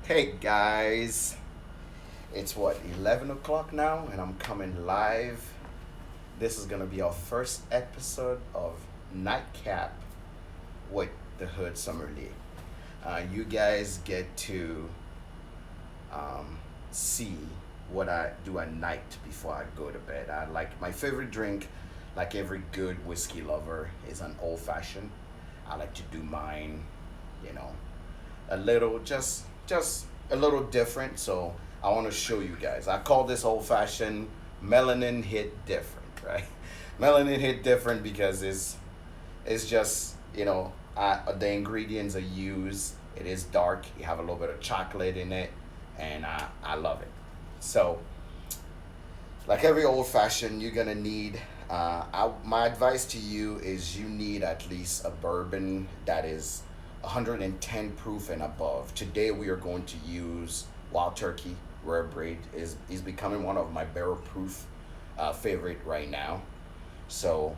Hey guys, it's what, 11 o'clock now, and I'm coming live. This is gonna be our first episode of Nightcap with the Hood Summer League. You guys get to see what I do at night before I go to bed. I like my favorite drink, like every good whiskey lover, is an old fashioned. I like to do mine, you know, a little just a little different. So I want to show you guys. I call this old fashioned melanin hit different, right? Melanin hit different because it's just the ingredients are used. It is dark. You have a little bit of chocolate in it, and I love it. So like every old fashioned, you're gonna need. My advice to you is you need at least a bourbon that is 110 proof and above. Today we are going to use Wild Turkey Rare Breed. Is becoming one of my barrel proof favorite right now. So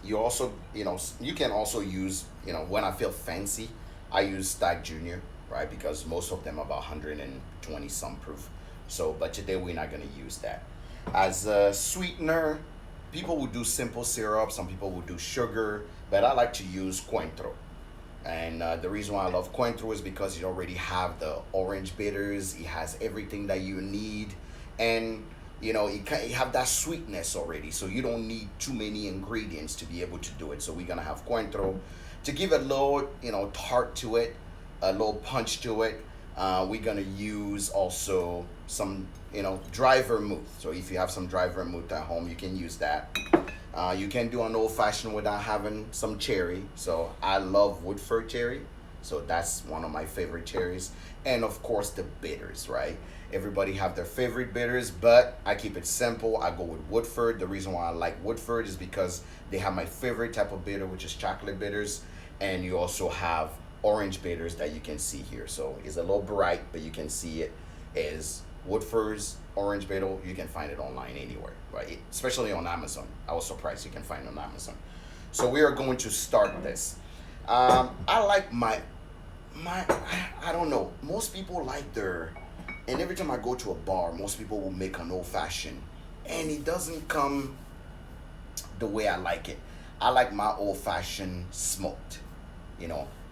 you also you can also use when I feel fancy, I use Stag Junior, right? Because most of them are about 120 some proof. So but today we're not gonna use that as a sweetener. People will do simple syrup. Some people will do sugar, but I like to use Cointreau. And the reason why I love Cointreau is because you already have the orange bitters. It has everything that you need, and you have that sweetness already. So you don't need too many ingredients to be able to do it. So we're gonna have Cointreau to give a little tart to it, a little punch to it. We're gonna use also some dry vermouth. So if you have some dry vermouth at home, you can use that. You can do an old fashioned without having some cherry. So I love Woodford cherry. So that's one of my favorite cherries. And of course the bitters, right? Everybody have their favorite bitters, but I keep it simple. I go with Woodford. The reason why I like Woodford is because they have my favorite type of bitter, which is chocolate bitters. And you also have orange bitters that you can see here. So it's a little bright, but you can see it is Woodford's orange bitter. You can find it online anywhere, right? Especially on Amazon. I was surprised you can find it on Amazon. So we are going to start this. I like my I don't know. Most people like their, and every time I go to a bar, most people will make an old fashioned, and it doesn't come the way I like it. I like my old fashioned smoked.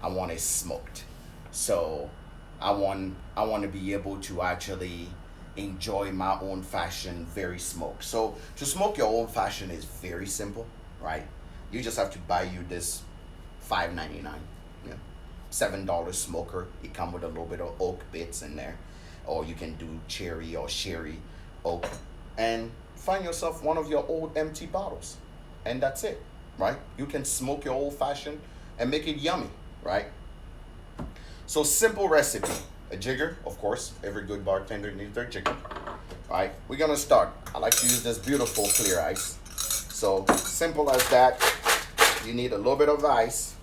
I want it smoked. So I want to be able to actually enjoy my own fashion very smoked. So to smoke your own fashion is very simple, right? You just have to buy you this $5.99, yeah, $7 smoker. It come with a little bit of oak bits in there, or you can do cherry or sherry oak, and find yourself one of your old empty bottles, and that's it, right? You can smoke your old fashioned and make it yummy, right? So simple recipe. A jigger, of course. Every good bartender needs their jigger. All right, we're gonna start. I like to use this beautiful clear ice. So simple as that. You need a little bit of ice.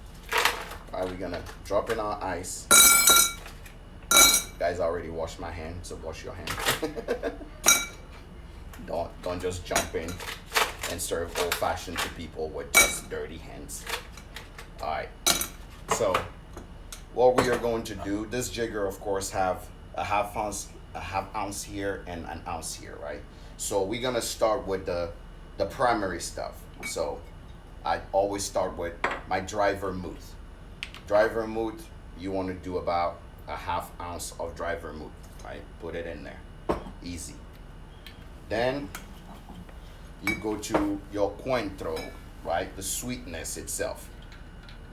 All right, we're gonna drop in our ice. Guys, I already washed my hand, so wash your hand. Don't just jump in and serve old fashioned to people with just dirty hands. All right, so what we are going to do, this jigger of course have a half ounce here and an ounce here, right? So we're gonna start with the primary stuff. So I always start with my dry vermouth. Dry vermouth, you want to do about a half ounce of dry vermouth, right? Put it in there, easy. Then you go to your Cointreau, right? The sweetness itself.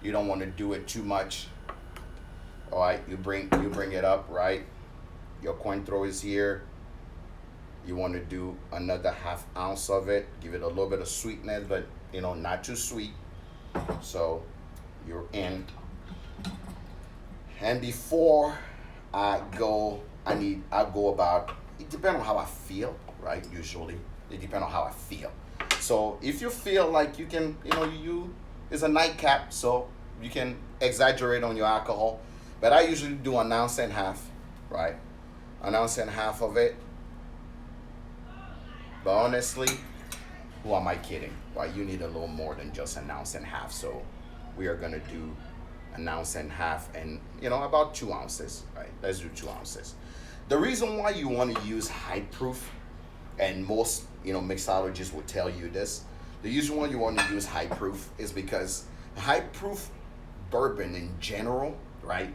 You don't want to do it too much. All right, you bring it up, right? Your Cointreau is here. You want to do another half ounce of it. Give it a little bit of sweetness, but not too sweet. So you're in. And before I go about. It depends on how I feel, right? Usually, it depends on how I feel. So if you feel like you can, you it's a nightcap, so you can exaggerate on your alcohol. But I usually do an ounce and a half, right? An ounce and a half of it. But honestly, who am I kidding? Right? You need a little more than just an ounce and a half. So we are gonna do an ounce and a half, and about 2 ounces, right? Let's do 2 ounces. The reason why you want to use high proof, and most mixologists will tell you this, the reason why you want to use high proof is because high proof bourbon in general, right,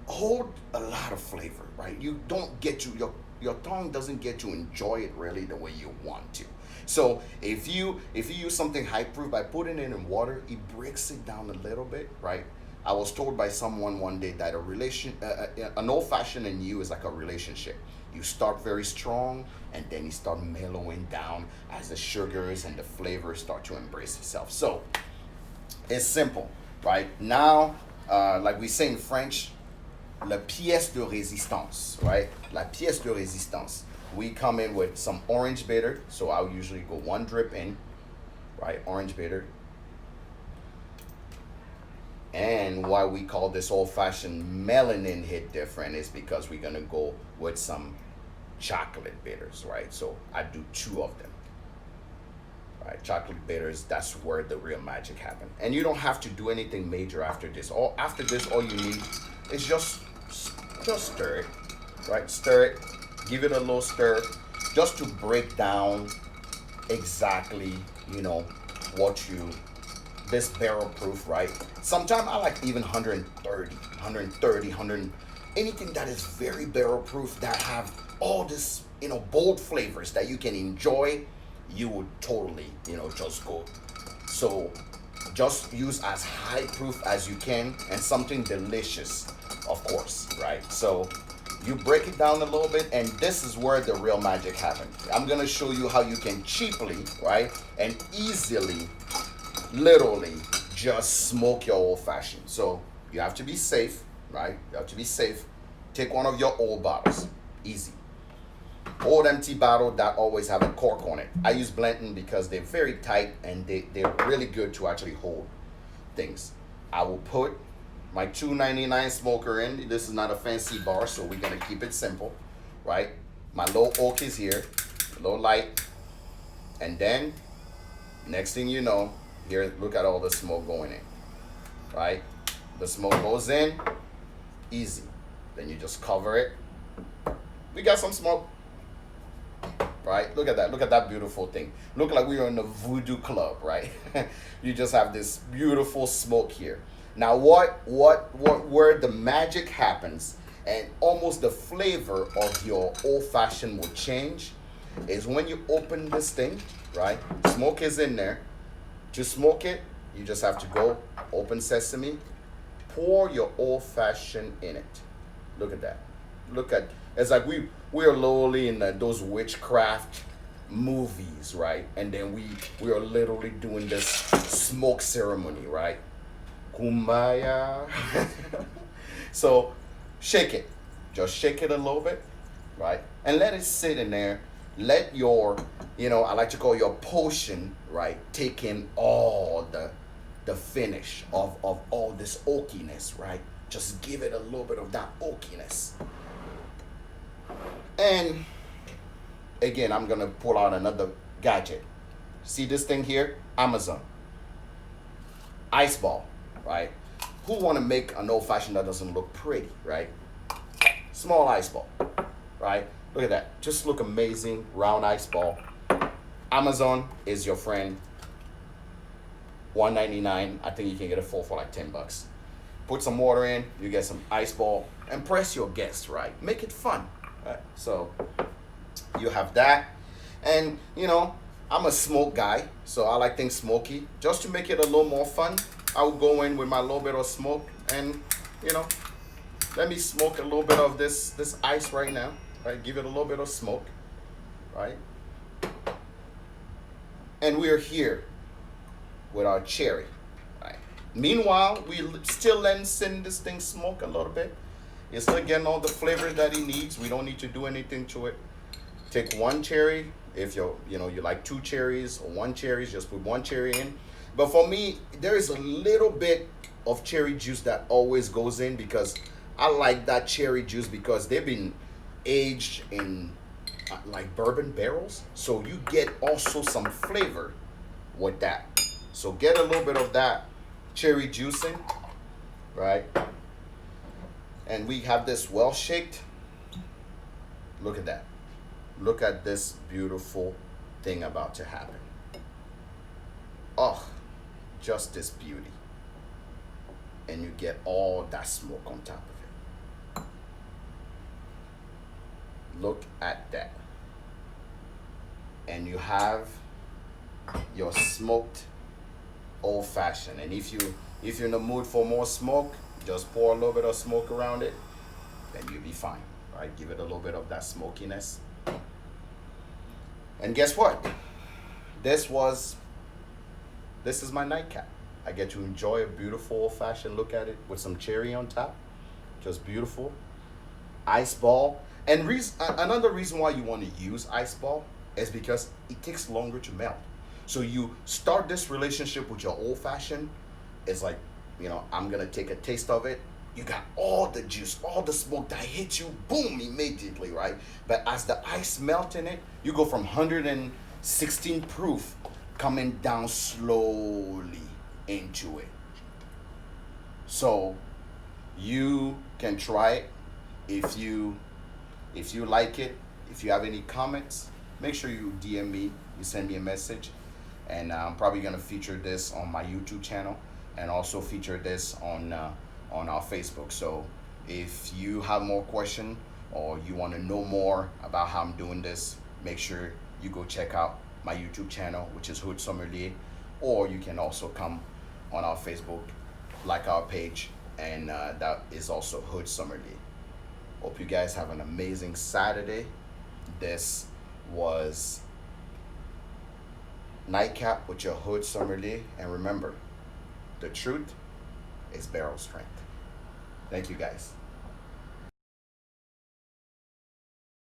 hold a lot of flavor, right? You don't get to your tongue doesn't get to enjoy it really the way you want to. So if you use something high proof, by putting it in water, it breaks it down a little bit, right? I was told by someone one day that an old fashioned and you is like a relationship. You start very strong, and then you start mellowing down as the sugars and the flavors start to embrace itself. So it's simple, right? Now, like we say in French, la pièce de résistance, right? La pièce de résistance. We come in with some orange bitter, so I'll usually go 1 drip in, right? Orange bitter. And why we call this old-fashioned melanin hit different is because we're gonna go with some chocolate bitters, right? So I do 2 of them, right? Chocolate bitters, that's where the real magic happens. And you don't have to do anything major after this. After this, all you need is just stir it, right? Stir it, give it a little stir, just to break down exactly, what this barrel proof, right? Sometimes I like even 130, anything that is very barrel proof, that have all this, bold flavors that you can enjoy, you would totally, just go. So just use as high proof as you can, and something delicious, of course, right? So you break it down a little bit, and this is where the real magic happens. I'm gonna show you how you can cheaply, right, and easily, literally, just smoke your old fashioned. So you have to be safe, right? You have to be safe. Take one of your old bottles, easy. Old empty bottle that always have a cork on it. I use Blanton because they're very tight, and they're really good to actually hold things. I will put my $2.99 smoker in. This is not a fancy bar, so we're gonna keep it simple, right? My low oak is here, low light, and then next thing you know, here, look at all the smoke going in, right? The smoke goes in, easy. Then you just cover it. We got some smoke, right? Look at that beautiful thing. Look like we are in a voodoo club, right? You just have this beautiful smoke here. Now where the magic happens, and almost the flavor of your old fashioned will change, is when you open this thing, right? Smoke is in there. To smoke it, you just have to go open sesame, pour your old fashioned in it. Look at that. It's like we are literally in those witchcraft movies, right? And then we are literally doing this smoke ceremony, right? Kumbaya. So shake it. Just shake it a little bit, right? And let it sit in there. Let your, I like to call your potion, right, take in all the finish of all this oakiness, right? Just give it a little bit of that oakiness. And again, I'm gonna pull out another gadget. See this thing here? Amazon. Ice ball, right? Who wanna make an old fashioned that doesn't look pretty, right? Small ice ball, right? Look at that. Just look amazing. Round ice ball. Amazon is your friend. $1.99. I think you can get it full for like $10. Put some water in. You get some ice ball. Impress your guests, right? Make it fun. Right? So you have that. And I'm a smoke guy, so I like things smoky. Just to make it a little more fun, I will go in with my little bit of smoke, and let me smoke a little bit of this ice right now. Right, give it a little bit of smoke, right? And we are here with our cherry, right? Meanwhile, we still letting this thing smoke a little bit. It's still getting all the flavors that he needs. We don't need to do anything to it. Take 1 cherry. If you like 2 cherries or 1 cherry, just put 1 cherry in. But for me, there is a little bit of cherry juice that always goes in, because I like that cherry juice because they've been aged in like bourbon barrels, so you get also some flavor with that. So get a little bit of that cherry juice in, right? And we have this well shaked. Look at that. Look at this beautiful thing about to happen. Oh, just this beauty. And you get all that smoke on top of it. Look at that. And you have your smoked old fashioned. And if you're in the mood for more smoke, just pour a little bit of smoke around it, then you'll be fine. Right? Give it a little bit of that smokiness. And guess what? This is my nightcap. I get to enjoy a beautiful old fashioned. Look at it with some cherry on top. Just beautiful. Ice ball. And another reason why you want to use ice ball is because it takes longer to melt. So you start this relationship with your old fashioned. It's like, I'm going to take a taste of it. You got all the juice, all the smoke that hits you, boom, immediately, right? But as the ice melt in it, you go from 116 proof coming down slowly into it. So you can try it. If you like it, if you have any comments, make sure you DM me, you send me a message, and I'm probably gonna feature this on my YouTube channel and also feature this on our Facebook. So if you have more questions or you want to know more about how I'm doing this, make sure you go check out my YouTube channel, which is Hood Sommelier, or you can also come on our Facebook, like our page, and that is also Hood Sommelier. Hope you guys have an amazing Saturday. This was Nightcap with your Hood Sommelier, and remember, the truth is barrel strength. Thank you guys.